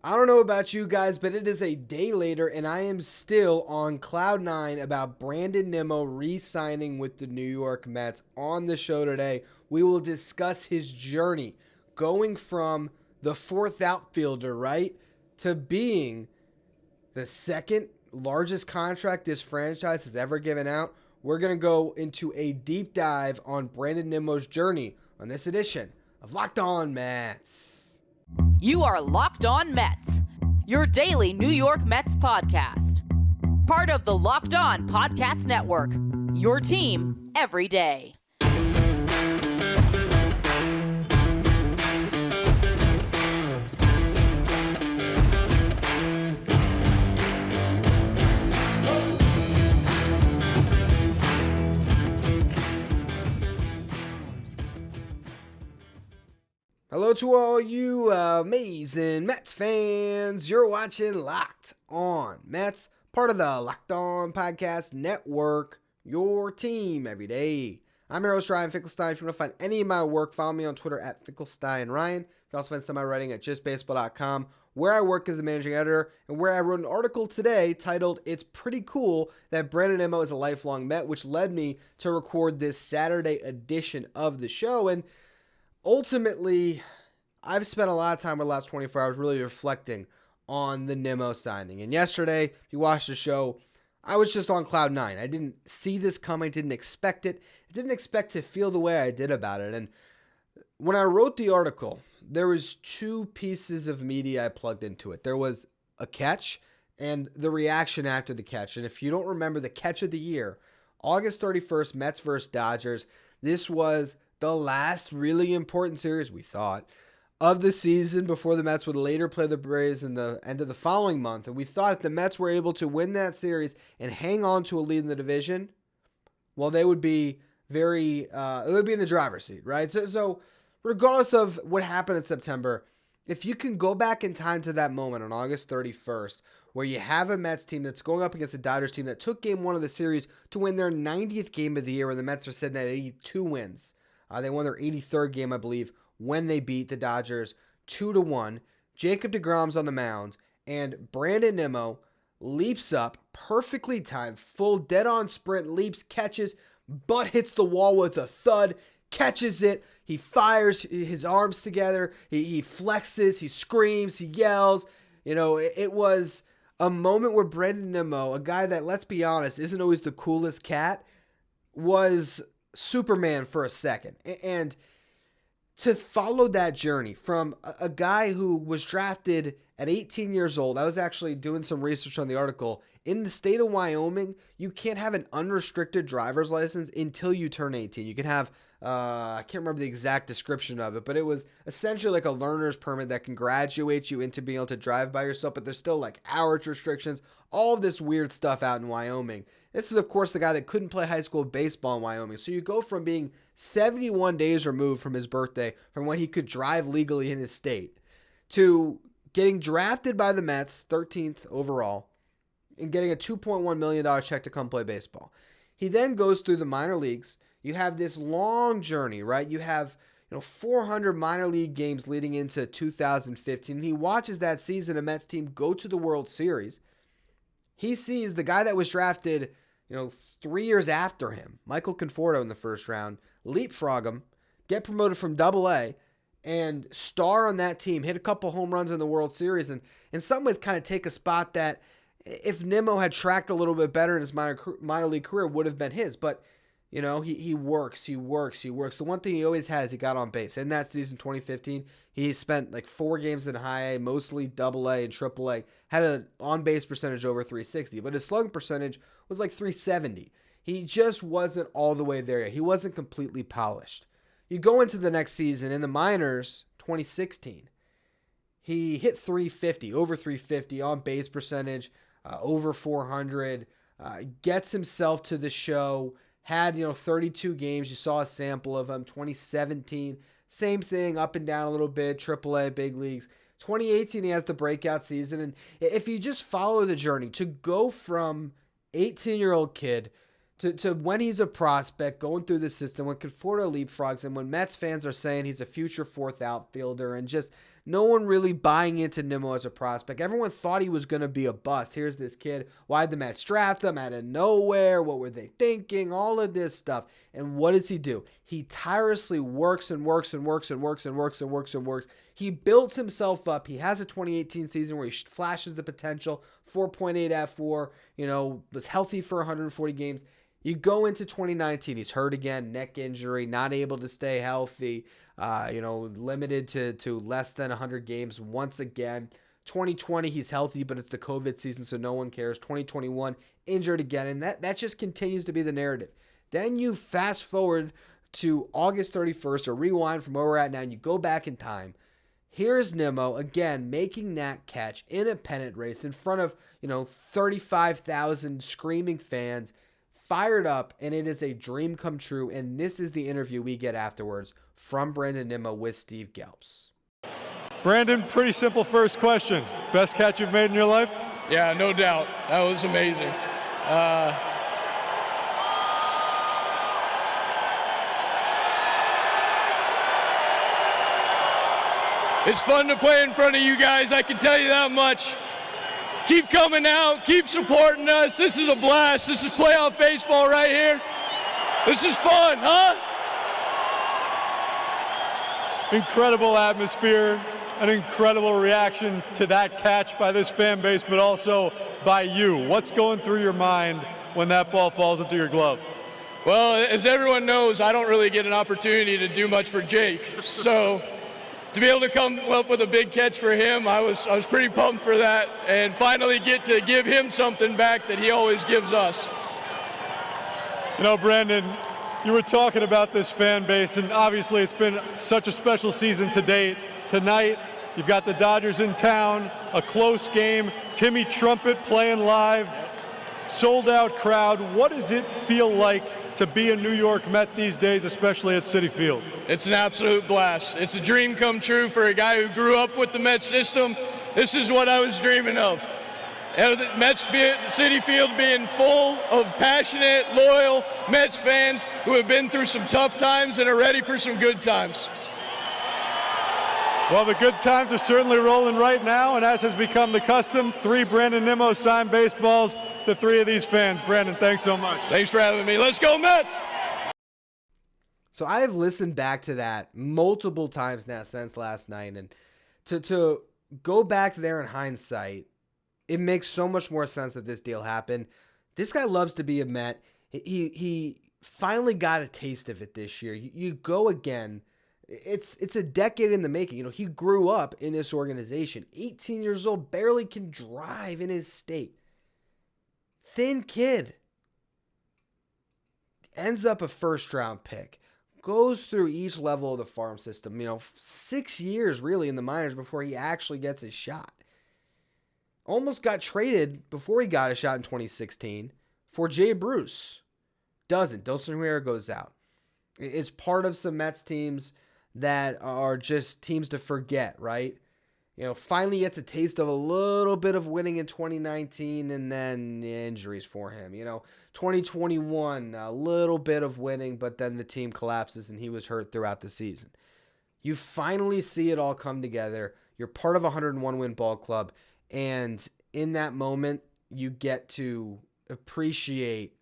I don't know about you guys, but it is a day later, and I am still on cloud nine about Brandon Nimmo re-signing with the New York Mets. On the show today, we will discuss his journey going from the fourth outfielder, right, to being the second largest contract this franchise has ever given out. We're going to go into a deep dive on Brandon Nimmo's journey on this edition of Locked On Mets. You are Locked On Mets, your daily New York Mets podcast. Part of the Locked On Podcast Network, your team every day. Hello to all you amazing Mets fans. You're watching Locked On Mets, part of the Locked On Podcast Network, your team every day. I'm your host, Ryan Finkelstein. If you want to find any of my work, follow me on Twitter at FinkelsteinRyan. You can also find some of my writing at justbaseball.com, where I work as a managing editor, and where I wrote an article today titled, "It's Pretty Cool That Brandon Nimmo is a Lifelong Met," which led me to record this Saturday edition of the show. And ultimately, I've spent a lot of time over the last 24 hours really reflecting on the Nimmo signing. And yesterday, if you watched the show, I was just on cloud nine. I didn't see this coming, didn't expect it. I didn't expect to feel the way I did about it. And when I wrote the article, there was two pieces of media I plugged into it. There was a catch and the reaction after the catch. And if you don't remember the catch of the year, August 31st, Mets versus Dodgers, this was the last really important series, we thought, of the season before the Mets would later play the Braves in the end of the following month. And we thought if the Mets were able to win that series and hang on to a lead in the division, well, they would be they would be in the driver's seat, right? So regardless of what happened in September, if you can go back in time to that moment on August 31st, where you have a Mets team that's going up against a Dodgers team that took game one of the series to win their 90th game of the year, when the Mets are sitting at 82 wins. They won their 83rd game, I believe, when they beat the Dodgers 2-1. Jacob deGrom's on the mound, and Brandon Nimmo leaps up, perfectly timed, full dead-on sprint, leaps, catches, butt hits the wall with a thud, catches it, he fires his arms together, he flexes, he screams, he yells. You know, it was a moment where Brandon Nimmo, a guy that, let's be honest, isn't always the coolest cat, was Superman for a second. And to follow that journey from a guy who was drafted at 18 years old, I was actually doing some research on the article. In the state of Wyoming, you can't have an unrestricted driver's license until you turn 18. You can have, I can't remember the exact description of it, but it was essentially like a learner's permit that can graduate you into being able to drive by yourself, but there's still like hours restrictions, all of this weird stuff out in Wyoming. This is, of course, the guy that couldn't play high school baseball in Wyoming. So you go from being 71 days removed from his birthday, from when he could drive legally in his state, to getting drafted by the Mets, 13th overall, and getting a $2.1 million check to come play baseball. He then goes through the minor leagues. You have this long journey, right? You have 400 minor league games leading into 2015. He watches that season, a Mets team go to the World Series. He sees the guy that was drafted 3 years after him, Michael Conforto in the first round, leapfrog him, get promoted from AA, and star on that team, hit a couple home runs in the World Series, and in some ways kind of take a spot that if Nimmo had tracked a little bit better in his minor league career would have been his. But he works. The one thing he always had is he got on base. In that season, 2015, he spent like 4 games in high A, mostly AA and AAA, had an on-base percentage over 360, but his slugging percentage was like 370. He just wasn't all the way there yet. He wasn't completely polished. You go into the next season, in the minors, 2016, he hit 350, over 350, on-base percentage, over 400, gets himself to the show, had 32 games. You saw a sample of him. 2017, same thing, up and down a little bit, AAA, big leagues. 2018, he has the breakout season. And if you just follow the journey to go from 18-year-old kid to when he's a prospect, going through the system, when Conforto leapfrogs him, when Mets fans are saying he's a future fourth outfielder, and just No one really buying into Nimmo as a prospect. Everyone thought he was going to be a bust. Here's this kid. Why'd the Mets draft him out of nowhere? What were they thinking? All of this stuff. And what does he do? He tirelessly works and works and works and works and works and works and works. He builds himself up. He has a 2018 season where he flashes the potential. 4.8 F4, was healthy for 140 games. You go into 2019, he's hurt again, neck injury, not able to stay healthy, limited to less than 100 games once again. 2020, he's healthy, but it's the COVID season, so no one cares. 2021, injured again, and that just continues to be the narrative. Then you fast forward to August 31st, or rewind from where we're at now, and you go back in time. Here's Nimmo, again, making that catch in a pennant race in front of, 35,000 screaming fans, fired up, and it is a dream come true. And this is the interview we get afterwards from Brandon Nimmo with Steve Gelbs. Brandon, pretty simple first question. Best catch you've made in your life? Yeah, no doubt. That was amazing. It's fun to play in front of you guys, I can tell you that much. Keep coming out, keep supporting us. This is a blast. This is playoff baseball right here. This is fun, huh? Incredible atmosphere, an incredible reaction to that catch by this fan base, but also by you. What's going through your mind when that ball falls into your glove? Well, as everyone knows, I don't really get an opportunity to do much for Jake. So to be able to come up with a big catch for him, I was pretty pumped for that, and finally get to give him something back that he always gives us. Brandon, you were talking about this fan base, and obviously it's been such a special season to date. Tonight, you've got the Dodgers in town, a close game, Timmy Trumpet playing live, sold-out crowd. What does it feel like to be a New York Met these days, especially at Citi Field? It's an absolute blast. It's a dream come true for a guy who grew up with the Mets system. This is what I was dreaming of. And the Citi Field being full of passionate, loyal Mets fans who have been through some tough times and are ready for some good times. Well, the good times are certainly rolling right now, and as has become the custom, 3 Brandon Nimmo signed baseballs to 3 of these fans. Brandon, thanks so much. Thanks for having me. Let's go, Mets! So I have listened back to that multiple times now since last night, and to go back there in hindsight, it makes so much more sense that this deal happened. This guy loves to be a Met. He finally got a taste of it this year. You go again. It's a decade in the making. He grew up in this organization. 18 years old, barely can drive in his state. Thin kid. Ends up a first-round pick. Goes through each level of the farm system. 6 years really in the minors before he actually gets his shot. Almost got traded before he got a shot in 2016 for Jay Bruce. Doesn't. Dillson Herrera goes out. It's part of some Mets teams that are just teams to forget, right? Finally gets a taste of a little bit of winning in 2019, and then injuries for him. 2021, a little bit of winning, but then the team collapses and he was hurt throughout the season. You finally see it all come together. You're part of a 101-win ball club, and in that moment, you get to appreciate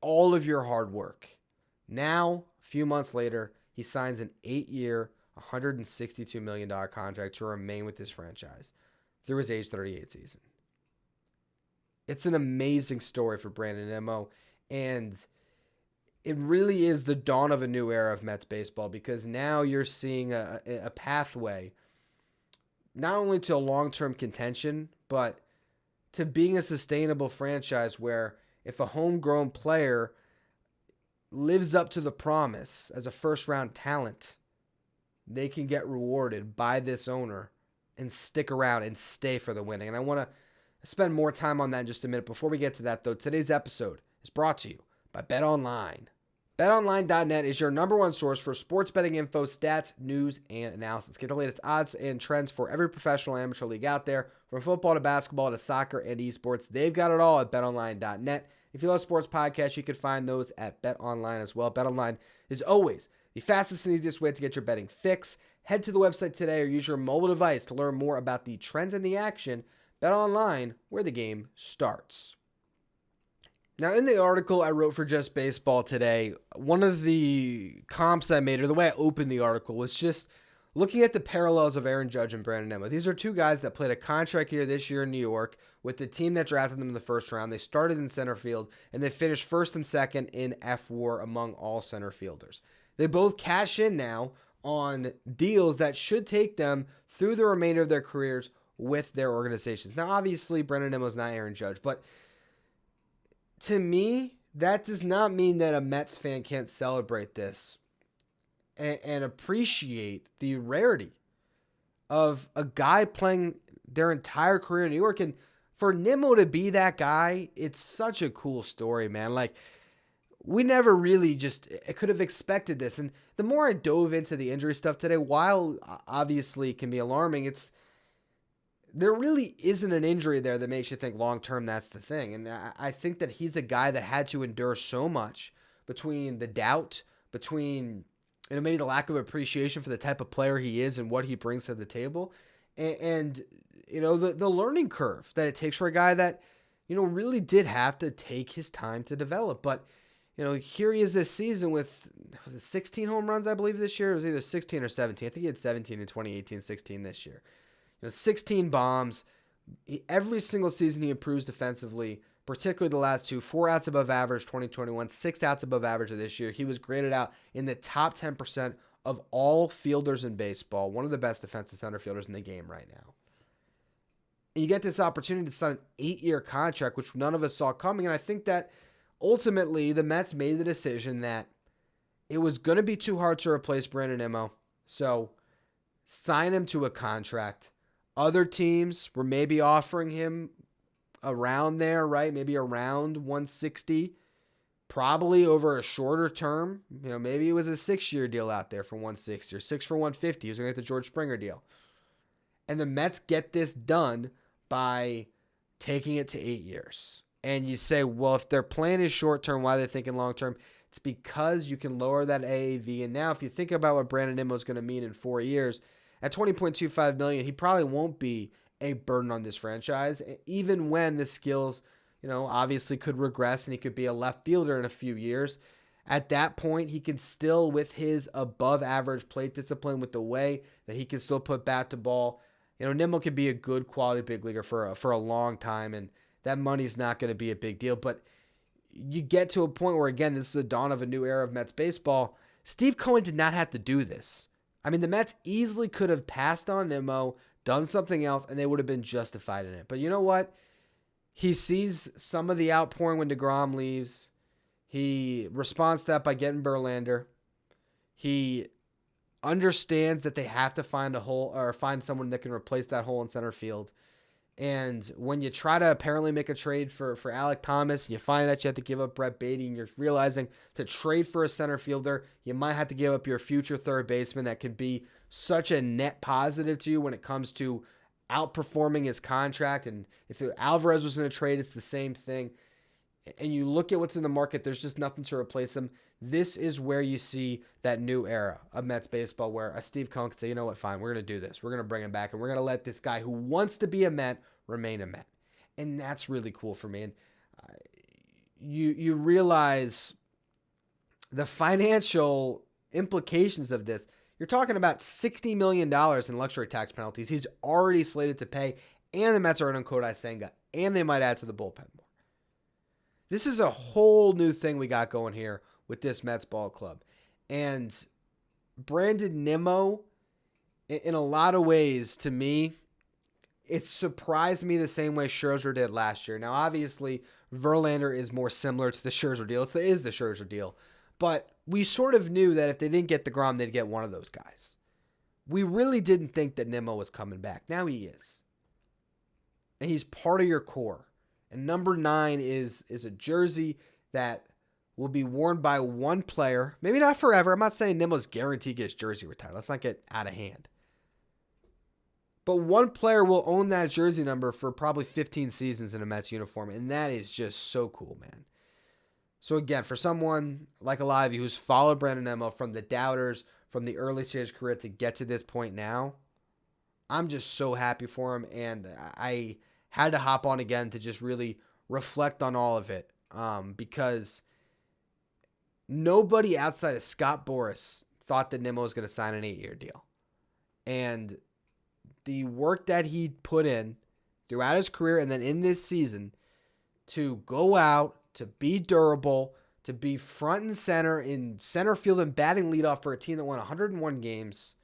all of your hard work. Now, a few months later, he signs an 8-year, $162 million contract to remain with this franchise through his age 38 season. It's an amazing story for Brandon Nimmo, and it really is the dawn of a new era of Mets baseball, because now you're seeing a pathway not only to a long-term contention, but to being a sustainable franchise where if a homegrown player lives up to the promise as a first-round talent, they can get rewarded by this owner and stick around and stay for the winning. And I want to spend more time on that in just a minute. Before we get to that, though, today's episode is brought to you by BetOnline. BetOnline.net is your number one source for sports betting info, stats, news, and analysis. Get the latest odds and trends for every professional amateur league out there, from football to basketball to soccer and esports. They've got it all at BetOnline.net. If you love sports podcasts, you can find those at BetOnline as well. BetOnline is always the fastest and easiest way to get your betting fix. Head to the website today or use your mobile device to learn more about the trends in the action. BetOnline, where the game starts. Now, in the article I wrote for Just Baseball today, one of the comps I made, or the way I opened the article, was just looking at the parallels of Aaron Judge and Brandon Nimmo. These are two guys that played a contract year this year in New York with the team that drafted them in the first round. They started in center field, and they finished first and second in FWAR among all center fielders. They both cash in now on deals that should take them through the remainder of their careers with their organizations. Now, obviously, Brandon Nimmo's not Aaron Judge, but to me, that does not mean that a Mets fan can't celebrate this and appreciate the rarity of a guy playing their entire career in New York. And for Nimmo to be that guy, it's such a cool story, man. Like, we never really could have expected this. And the more I dove into the injury stuff today, while obviously it can be alarming, there really isn't an injury there that makes you think long-term that's the thing. And I think that he's a guy that had to endure so much between the doubt, between maybe the lack of appreciation for the type of player he is and what he brings to the table, and the learning curve that it takes for a guy that really did have to take his time to develop. But here he is this season with 16 home runs, I believe, this year. It was either 16 or 17. I think he had 17 in 2018, 16 this year. 16 bombs. Every single season he improves defensively, particularly the last two. 4 outs above average 2021, 6 outs above average of this year. He was graded out in the top 10% of all fielders in baseball. One of the best defensive center fielders in the game right now. And you get this opportunity to sign an 8-year contract, which none of us saw coming. And I think that ultimately the Mets made the decision that it was going to be too hard to replace Brandon Nimmo. So sign him to a contract. Other teams were maybe offering him around there, right? Maybe around 160, probably over a shorter term. Maybe it was a 6-year deal out there for 160 or 6 for 150. He was going to get the George Springer deal. And the Mets get this done by taking it to 8 years. And you say, well, if their plan is short term, why are they thinking long term? It's because you can lower that AAV. And now if you think about what Brandon Nimmo is going to mean in 4 years, at $20.25 million, he probably won't be a burden on this franchise, even when the skills, obviously could regress and he could be a left fielder in a few years. At that point, he can still, with his above average plate discipline, with the way that he can still put bat to ball, Nimmo can be a good quality big leaguer for a long time, and that money's not going to be a big deal. But you get to a point where, again, this is the dawn of a new era of Mets baseball. Steve Cohen did not have to do this. I mean, the Mets easily could have passed on Nimmo, done something else, and they would have been justified in it. But you know what? He sees some of the outpouring when DeGrom leaves. He responds to that by getting Verlander. He understands that they have to find a hole or find someone that can replace that hole in center field. And when you try to apparently make a trade for Alec Thomas, you find that you have to give up Brett Beatty, and you're realizing to trade for a center fielder, you might have to give up your future third baseman that can be such a net positive to you when it comes to outperforming his contract. And if Alvarez was in a trade, it's the same thing. And you look at what's in the market, there's just nothing to replace him. This is where you see that new era of Mets baseball where a Steve Cohen can say, you know what, fine, we're going to do this. We're going to bring him back, and we're going to let this guy who wants to be a Met remain a Met. And that's really cool for me. And you realize the financial implications of this. You're talking about $60 million in luxury tax penalties he's already slated to pay, and the Mets are in Kodai Senga, and they might add to the bullpen more. This is a whole new thing we got going here with this Mets ball club. And Brandon Nimmo, in a lot of ways, to me, it surprised me the same way Scherzer did last year. Now, obviously, Verlander is more similar to the Scherzer deal. It is the Scherzer deal. But we sort of knew that if they didn't get DeGrom, they'd get one of those guys. We really didn't think that Nimmo was coming back. Now he is. And he's part of your core. And number 9 is a jersey that will be worn by one player. Maybe not forever. I'm not saying Nimmo's guaranteed to get his jersey retired. Let's not get out of hand. But one player will own that jersey number for probably 15 seasons in a Mets uniform. And that is just so cool, man. So again, for someone like a lot of you who's followed Brandon Nimmo from the doubters, from the early stage of his career to get to this point now. I'm just so happy for him, and I had to hop on again to just really reflect on all of it, because nobody outside of Scott Boras thought that Nimmo was going to sign an 8-year deal. And the work that he put in throughout his career and then in this season to go out, to be durable, to be front and center in center field and batting leadoff for a team that won 101 games,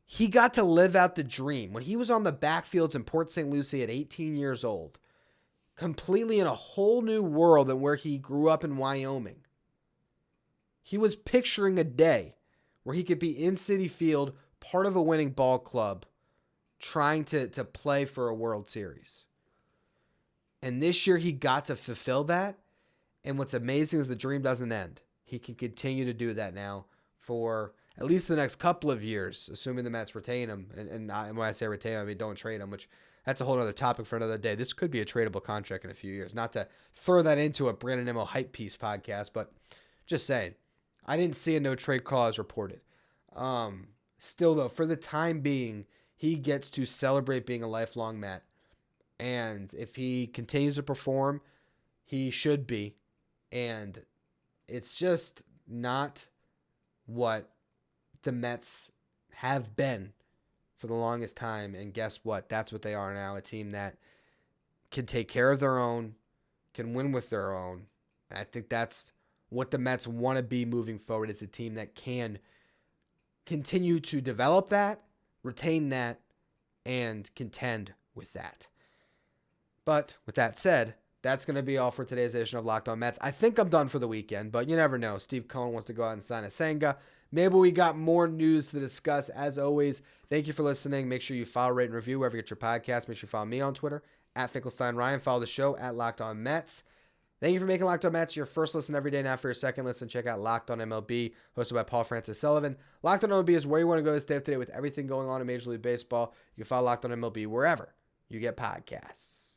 he got to live out the dream. When he was on the backfields in Port St. Lucie at 18 years old, completely in a whole new world than where he grew up in Wyoming, he was picturing a day where he could be in Citi Field, part of a winning ball club, trying to play for a World Series. And this year he got to fulfill that. And what's amazing is the dream doesn't end. He can continue to do that now for at least the next couple of years, assuming the Mets retain him. And when I say retain him, I mean don't trade him, which that's a whole other topic for another day. This could be a tradable contract in a few years. Not to throw that into a Brandon Nimmo hype piece podcast, but just saying. I didn't see a no trade clause reported. Still, though, for the time being, he gets to celebrate being a lifelong Met. And if he continues to perform, he should be. And it's just not what the Mets have been for the longest time. And guess what? That's what they are now. A team that can take care of their own, can win with their own. And I think that's what the Mets want to be moving forward, is a team that can continue to develop that, retain that, and contend with that. But with that said, that's going to be all for today's edition of Locked On Mets. I think I'm done for the weekend, but you never know. Steve Cohen wants to go out and sign a Senga. Maybe we got more news to discuss. As always, thank you for listening. Make sure you follow, rate, and review wherever you get your podcast. Make sure you follow me on Twitter, @Finkelstein Ryan. Follow the show @Locked On Mets. Thank you for making Locked On Mets your first listen every day. Now for your second listen, check out Locked On MLB, hosted by Paul Francis Sullivan. Locked On MLB is where you want to go to stay up to date with everything going on in Major League Baseball. You can follow Locked On MLB wherever you get podcasts.